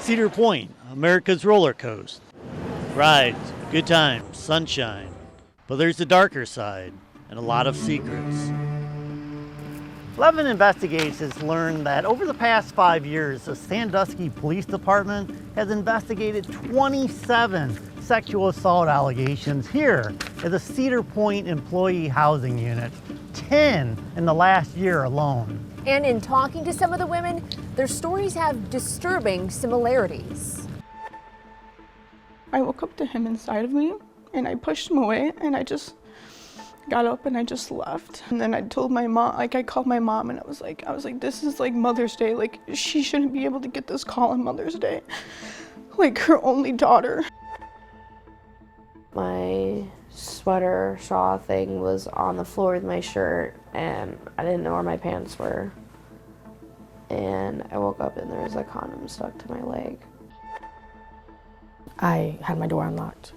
Cedar Point, America's roller coaster. Rides, good times, sunshine. But there's a darker side and a lot of secrets. 11 Investigates has learned that over the past 5 years, the Sandusky Police Department has investigated 27 sexual assault allegations here at the Cedar Point Employee Housing Unit, 10 in the last year alone. And in talking to some of the women, their stories have disturbing similarities. I woke up to him inside of me and I pushed him away and I just got up and I just left. And then I told my mom, I called my mom and I was like, this is like Mother's Day. Like, she shouldn't be able to get this call on Mother's Day. Like, her only daughter. My sweater shawl thing was on the floor with my shirt and I didn't know where my pants were. And I woke up and there was a condom stuck to my leg. I had my door unlocked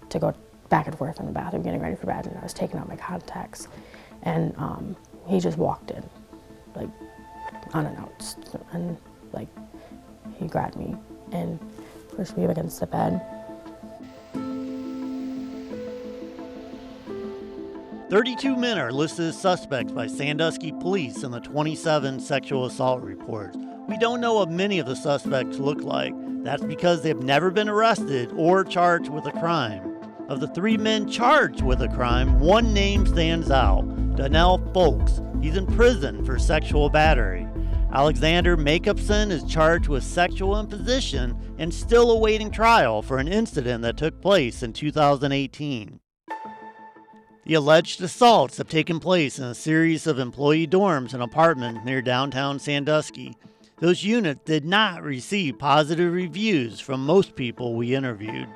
to go back and forth in the bathroom getting ready for bed, and I was taking out my contacts, and he just walked in, like, unannounced, and like, he grabbed me and pushed me up against the bed. 32 men are listed as suspects by Sandusky police in the 27 sexual assault reports. We don't know what many of the suspects look like. That's because they've never been arrested or charged with a crime. Of the 3 men charged with a crime, one name stands out, Donnell Folks. He's in prison for sexual battery. Alexander Jacobson is charged with sexual imposition and still awaiting trial for an incident that took place in 2018. The alleged assaults have taken place in a series of employee dorms and apartments near downtown Sandusky. Those units did not receive positive reviews from most people we interviewed.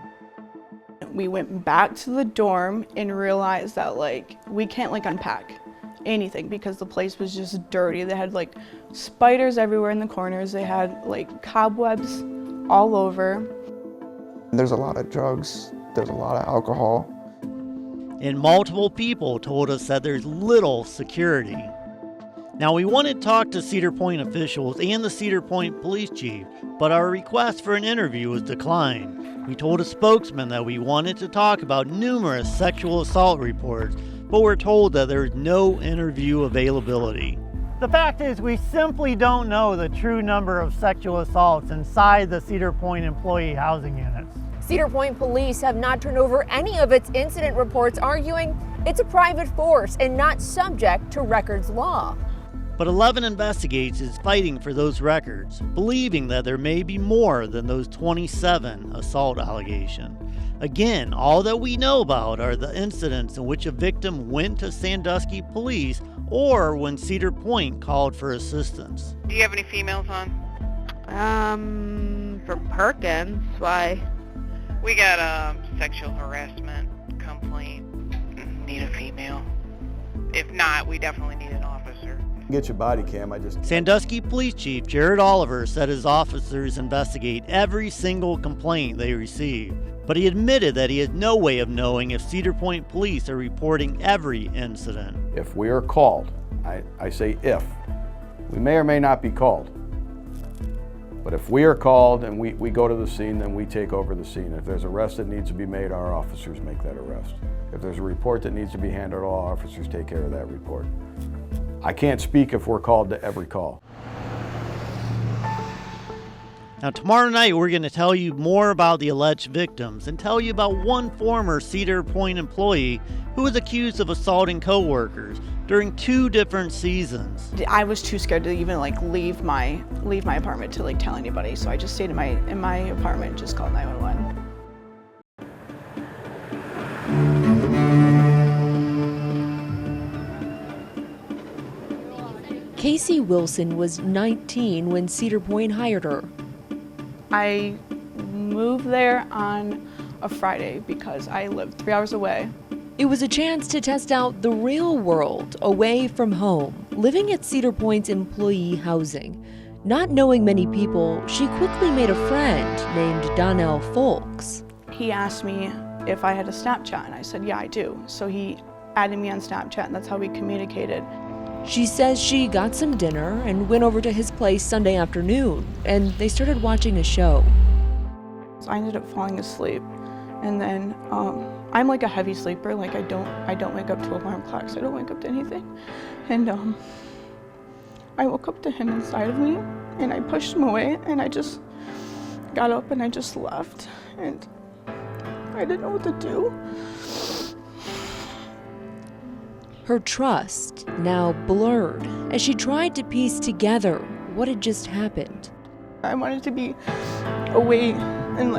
We went back to the dorm and realized that, like, we can't, like, unpack anything because the place was just dirty. They had, like, spiders everywhere in the corners. They had, like, cobwebs all over. There's a lot of drugs. There's a lot of alcohol. And multiple people told us that there's little security. Now, we wanted to talk to Cedar Point officials and the Cedar Point police chief, but our request for an interview was declined. We told a spokesman that we wanted to talk about numerous sexual assault reports, but we're told that there's no interview availability. The fact is, we simply don't know the true number of sexual assaults inside the Cedar Point employee housing units. Cedar Point police have not turned over any of its incident reports, arguing it's a private force and not subject to records law. But 11 Investigates is fighting for those records, believing that there may be more than those 27 assault allegations. Again, all that we know about are the incidents in which a victim went to Sandusky police or when Cedar Point called for assistance. Do you have any females on? For Perkins, why? We got a sexual harassment complaint. Need a female. If not, we definitely need an officer. Get your body cam. Sandusky Police Chief Jared Oliver said his officers investigate every single complaint they receive, but he admitted that he has no way of knowing if Cedar Point police are reporting every incident. If we are called, I say if, we may or may not be called. But if we are called and we go to the scene, then we take over the scene. If there's an arrest that needs to be made, our officers make that arrest. If there's a report that needs to be handled, all officers take care of that report. I can't speak if we're called to every call. Now, tomorrow night, we're going to tell you more about the alleged victims and tell you about one former Cedar Point employee who was accused of assaulting coworkers during 2 different seasons. I was too scared to even, like, leave my apartment to, like, tell anybody, so I just stayed in my apartment and just called 911. Casey Wilson was 19 when Cedar Point hired her. I moved there on a Friday because I lived 3 hours away. It was a chance to test out the real world away from home, living at Cedar Point's employee housing. Not knowing many people, she quickly made a friend named Donnell Folks. He asked me if I had a Snapchat, and I said, yeah, I do. So he added me on Snapchat, and that's how we communicated. She says she got some dinner and went over to his place Sunday afternoon, and they started watching a show. I ended up falling asleep, and then I'm like a heavy sleeper. Like I don't wake up to alarm clocks. I don't wake up to anything, and I woke up to him inside of me, and I pushed him away, and I just got up and I just left, and I didn't know what to do. Her trust now blurred as she tried to piece together what had just happened. I wanted to be away and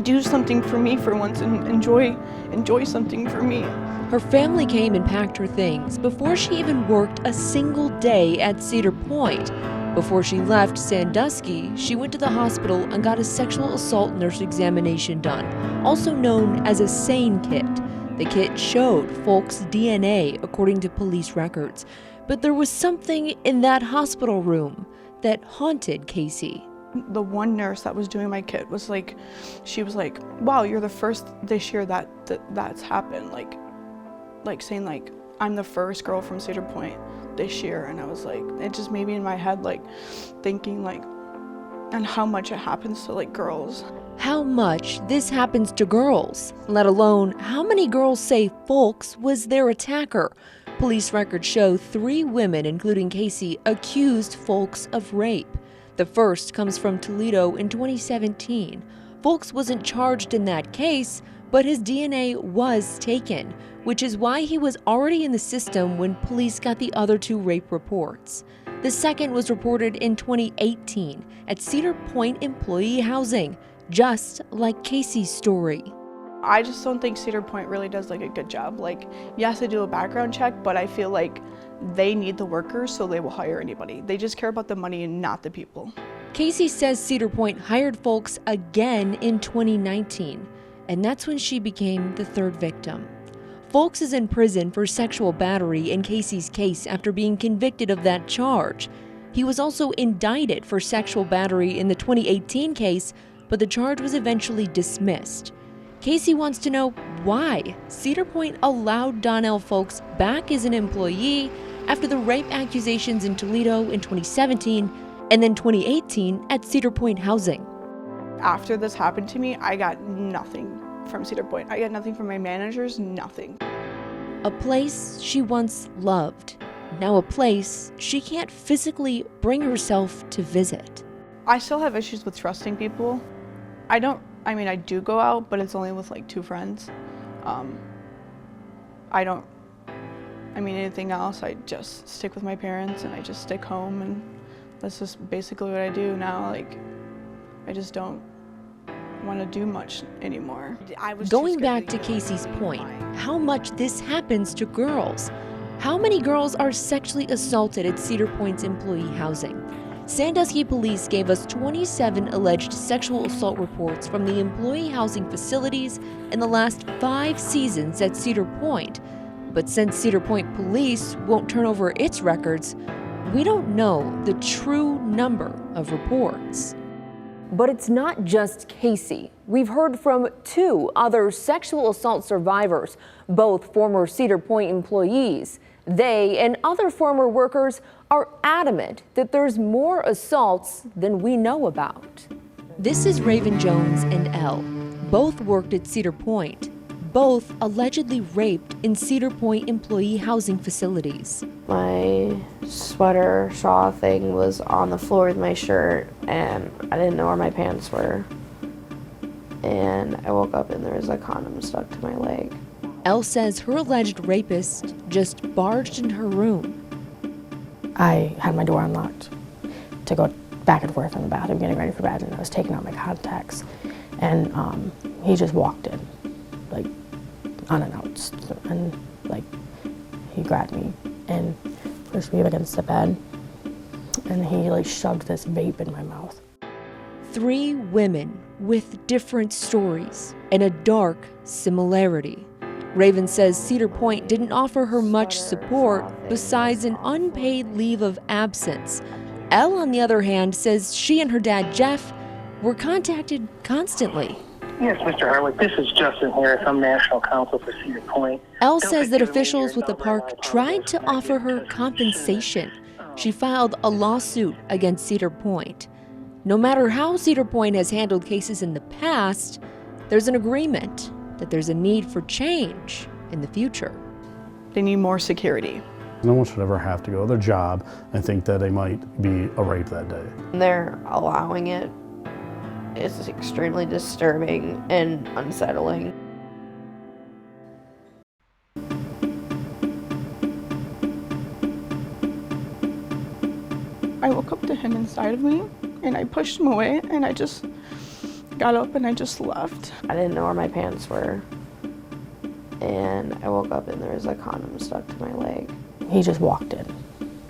do something for me for once and enjoy something for me. Her family came and packed her things before she even worked a single day at Cedar Point. Before she left Sandusky, she went to the hospital and got a sexual assault nurse examination done, also known as a SANE kit. The kit showed Folk's DNA according to police records, but there was something in that hospital room that haunted Casey. The one nurse that was doing my kit was like, she was like, wow, you're the first this year that's happened. Like saying like, I'm the first girl from Cedar Point this year. And I was like, it just made me in my head like thinking like, and how much it happens to like girls. How much this happens to girls, let alone how many girls say Folks was their attacker. Police records show 3 women, including Casey, accused Folks of rape. The first comes from Toledo in 2017. Folks wasn't charged in that case, but his DNA was taken, which is why he was already in the system when police got the other 2 rape reports. The second was reported in 2018 at Cedar Point Employee Housing, just like Casey's story. I just don't think Cedar Point really does like a good job. Like, yes, they do a background check, but I feel like they need the workers, so they will hire anybody. They just care about the money and not the people. Casey says Cedar Point hired Folks again in 2019, and that's when she became the 3rd victim. Folks is in prison for sexual battery in Casey's case after being convicted of that charge. He was also indicted for sexual battery in the 2018 case, but the charge was eventually dismissed. Casey wants to know why Cedar Point allowed Donnell Folks back as an employee after the rape accusations in Toledo in 2017 and then 2018 at Cedar Point Housing. After this happened to me, I got nothing from Cedar Point. I got nothing from my managers, nothing. A place she once loved, now a place she can't physically bring herself to visit. I still have issues with trusting people. I do go out, but it's only with like 2 friends. Anything else, I just stick with my parents and I just stick home, and that's just basically what I do now. Like, I just don't want to do much anymore. Going back to Casey's point, how much this happens to girls. How many girls are sexually assaulted at Cedar Point's employee housing? Sandusky police gave us 27 alleged sexual assault reports from the employee housing facilities in the last 5 seasons at Cedar Point. But since Cedar Point police won't turn over its records, we don't know the true number of reports. But it's not just Casey. We've heard from 2 other sexual assault survivors, both former Cedar Point employees. They and other former workers are adamant that there's more assaults than we know about. This is Raven Jones and Elle. Both worked at Cedar Point. Both allegedly raped in Cedar Point employee housing facilities. My sweater shawl thing was on the floor with my shirt, and I didn't know where my pants were. And I woke up and there was a condom stuck to my leg. Elle says her alleged rapist just barged into her room. I had my door unlocked to go back and forth in the bathroom, getting ready for bed, and I was taking out my contacts, and he just walked in, like, unannounced, and like, he grabbed me and pushed me up against the bed, and he like shoved this vape in my mouth. 3 women with different stories and a dark similarity. Raven says Cedar Point didn't offer her much support besides an unpaid leave of absence. Elle, on the other hand, says she and her dad, Jeff, were contacted constantly. Yes, Mr. Harwick, this is Justin Harris. I'm National Counsel for Cedar Point. Elle says that officials with the park tried to offer her compensation. She filed a lawsuit against Cedar Point. No matter how Cedar Point has handled cases in the past, there's an agreement that there's a need for change in the future. They need more security. No one should ever have to go to their job and think that they might be a rape that day. They're allowing it. It's extremely disturbing and unsettling. I woke up to him inside of me, and I pushed him away, and I just got up and I just left. I didn't know where my pants were. And I woke up and there was a condom stuck to my leg. He just walked in,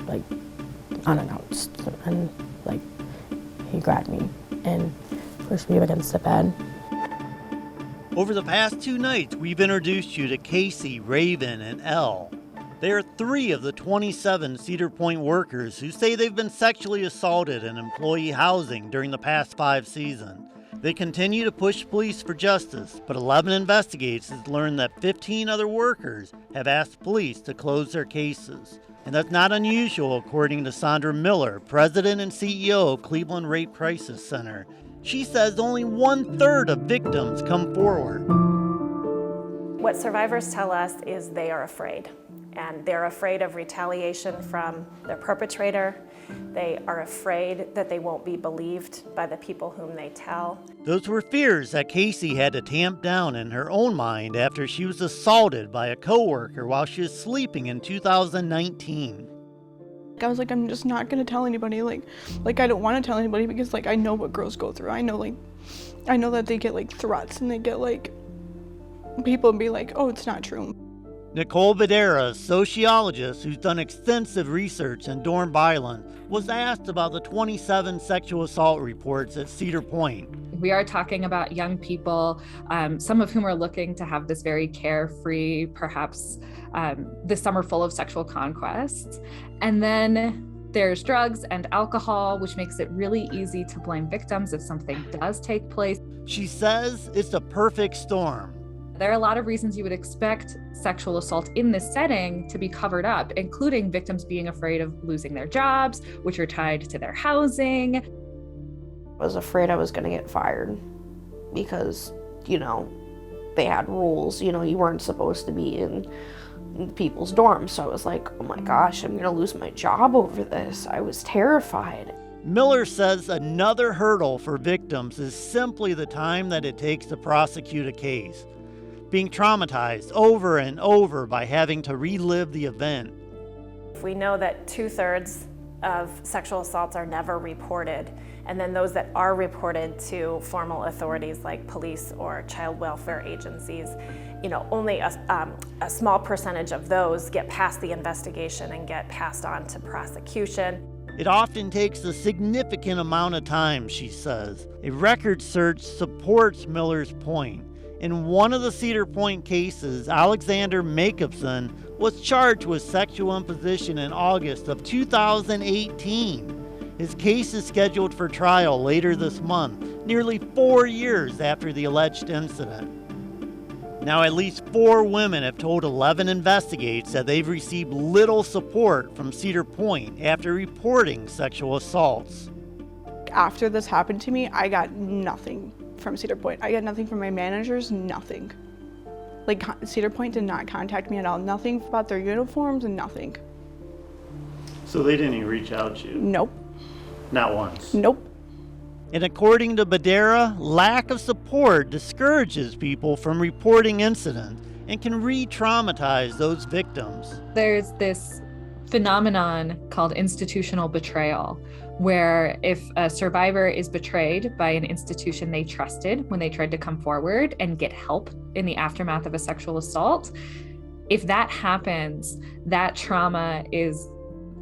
like, unannounced, and, like, he grabbed me and pushed me up against the bed. Over the past 2 nights, we've introduced you to Casey, Raven, and Elle. They are 3 of the 27 Cedar Point workers who say they've been sexually assaulted in employee housing during the past 5 seasons. They continue to push police for justice, but 11 investigators have learned that 15 other workers have asked police to close their cases. And that's not unusual, according to Sandra Miller, president and CEO of Cleveland Rape Crisis Center. She says only 1/3 of victims come forward. What survivors tell us is they are afraid. And they're afraid of retaliation from their perpetrator. They are afraid that they won't be believed by the people whom they tell. Those were fears that Casey had to tamp down in her own mind after she was assaulted by a coworker while she was sleeping in 2019. I was like, I'm just not gonna tell anybody. Like I don't want to tell anybody because I know what girls go through. I know that they get threats and they get people be like, oh, it's not true. Nicole Badera, a sociologist who's done extensive research in dorm violence, was asked about the 27 sexual assault reports at Cedar Point. We are talking about young people, some of whom are looking to have this very carefree, perhaps this summer full of sexual conquests. And then there's drugs and alcohol, which makes it really easy to blame victims if something does take place. She says it's a perfect storm. There are a lot of reasons you would expect sexual assault in this setting to be covered up, including victims being afraid of losing their jobs, which are tied to their housing. I was afraid I was going to get fired because, they had rules. You weren't supposed to be in people's dorms. So I was like, oh my gosh, I'm going to lose my job over this. I was terrified. Miller says another hurdle for victims is simply the time that it takes to prosecute a case. Being traumatized over and over by having to relive the event. We know that 2/3 of sexual assaults are never reported, and then those that are reported to formal authorities like police or child welfare agencies, only a small percentage of those get past the investigation and get passed on to prosecution. It often takes a significant amount of time, she says. A record search supports Miller's point. In one of the Cedar Point cases, Alexander Jacobson was charged with sexual imposition in August of 2018. His case is scheduled for trial later this month, nearly 4 years after the alleged incident. Now, at least 4 women have told 11 investigators that they've received little support from Cedar Point after reporting sexual assaults. After this happened to me, I got nothing from Cedar Point. I got nothing from my managers, nothing. Cedar Point did not contact me at all. Nothing about their uniforms and nothing. So they didn't even reach out to you? Nope. Not once? Nope. And according to Badera, lack of support discourages people from reporting incidents and can re-traumatize those victims. There's this phenomenon called institutional betrayal, where if a survivor is betrayed by an institution they trusted when they tried to come forward and get help in the aftermath of a sexual assault, if that happens, that trauma is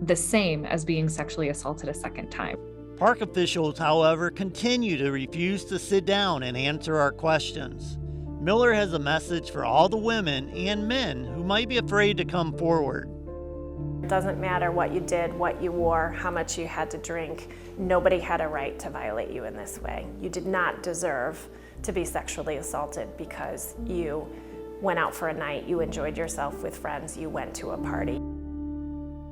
the same as being sexually assaulted a second time. Park officials, however, continue to refuse to sit down and answer our questions. Miller has a message for all the women and men who might be afraid to come forward. It doesn't matter what you did, what you wore, how much you had to drink. Nobody had a right to violate you in this way. You did not deserve to be sexually assaulted because you went out for a night, you enjoyed yourself with friends, you went to a party.